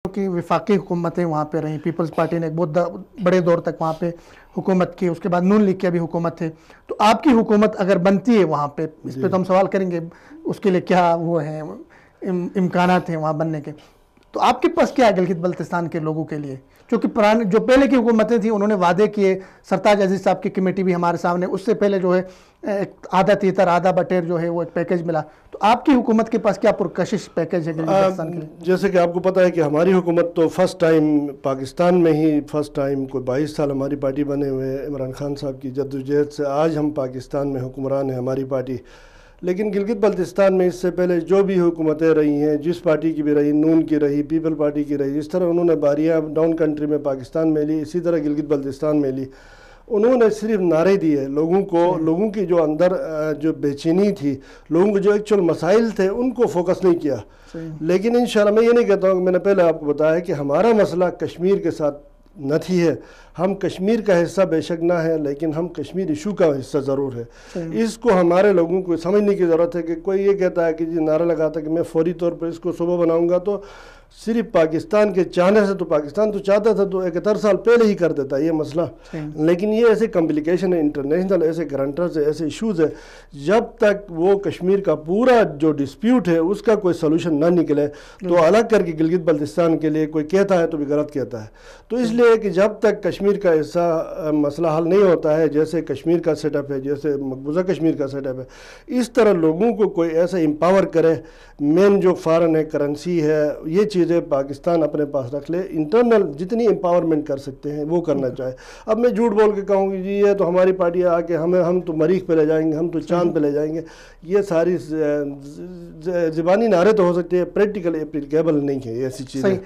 کہ وفاقی حکومتیں وہاں پہ رہیں، پیپلز پارٹی نے ایک بہت بڑے دور تک وہاں پہ حکومت کی، اس کے بعد نون لیگ کی بھی حکومت تھے. تو آپ کی حکومت اگر بنتی ہے وہاں پہ، اس پہ تو ہم سوال کریں گے اس کے لیے کیا وہ ہیں امکانات ہیں وہاں بننے کے، تو آپ کے پاس کیا ہے گلگت بلتستان کے لوگوں کے لیے؟ کیونکہ پرانے جو پہلے کی حکومتیں تھیں انہوں نے وعدے کیے، سرتاج عزیز صاحب کی کمیٹی بھی ہمارے سامنے، اس سے پہلے جو ہے ایک آدھا تیتر آدھا بٹیر جو ہے وہ ایک پیکج ملا. تو آپ کی حکومت کے پاس کیا پرکشش پیکج ہے گلگت بلتستان کے لیے؟ جیسے کہ آپ کو پتہ ہے کہ ہماری حکومت تو فرسٹ ٹائم پاکستان میں ہی فرسٹ ٹائم کوئی 22 سال ہماری پارٹی بنے ہوئے ہیں. عمران خان صاحب کی جدوجہد سے آج ہم پاکستان میں حکمران ہیں ہماری پارٹی. لیکن گلگت بلتستان میں اس سے پہلے جو بھی حکومتیں رہی ہیں، جس پارٹی کی بھی رہی، نون کی رہی، پیپل پارٹی کی رہی، جس طرح انہوں نے باریاں ڈاؤن کنٹری میں پاکستان میں لی، اسی طرح گلگت بلتستان میں لی. انہوں نے صرف نعرے دیے لوگوں کو، لوگوں کی جو اندر جو بے چینی تھی، لوگوں کے جو ایکچوئل مسائل تھے ان کو فوکس نہیں کیا. لیکن انشاءاللہ میں یہ نہیں کہتا ہوں کہ میں نے پہلے آپ کو بتایا کہ ہمارا مسئلہ کشمیر کے ساتھ نہ تھی ہے. ہم کشمیر کا حصہ بے شک نہ ہے، لیکن ہم کشمیر ایشو کا حصہ ضرور ہے. اس کو ہمارے لوگوں کو سمجھنے کی ضرورت ہے کہ کوئی یہ کہتا ہے کہ جی نعرہ لگاتا ہے کہ میں فوری طور پر اس کو صوبہ بناؤں گا، تو صرف پاکستان کے چاہنے سے، تو پاکستان تو چاہتا تھا تو 71 سال پہلے ہی کر دیتا یہ مسئلہ. لیکن یہ ایسے کمپلیکیشن ہے، انٹرنیشنل ایسے گرانٹرز ہے، ایسے ایشوز ہے، جب تک وہ کشمیر کا پورا جو ڈسپیوٹ ہے اس کا کوئی سلوشن نہ نکلے تو الگ کر کے گلگت بلتستان کے لیے کوئی کہتا ہے تو بھی غلط کہتا ہے. تو اس لیے کہ جب تک کشمیر کا ایسا مسئلہ حل نہیں ہوتا ہے، جیسے کشمیر کا سیٹ اپ ہے، جیسے مقبوضہ کشمیر کا سیٹ اپ ہے، اس طرح لوگوں کو کوئی ایسا امپاور کرے. مین جو فارن ہے، کرنسی ہے، یہ چیزیں پاکستان اپنے پاس رکھ لے، انٹرنل جتنی امپاورمنٹ کر سکتے ہیں وہ کرنا چاہے. اب میں جھوٹ بول کے کہوں گی جی یہ تو ہماری پارٹی آ کے ہم تو مریخ پہ لے جائیں گے، ہم تو چاند پہ لے جائیں گے، یہ ساری زبانی نعرے تو ہو سکتے ہیں، پریکٹیکل اپلیکیبل نہیں ہے ایسی چیزیں.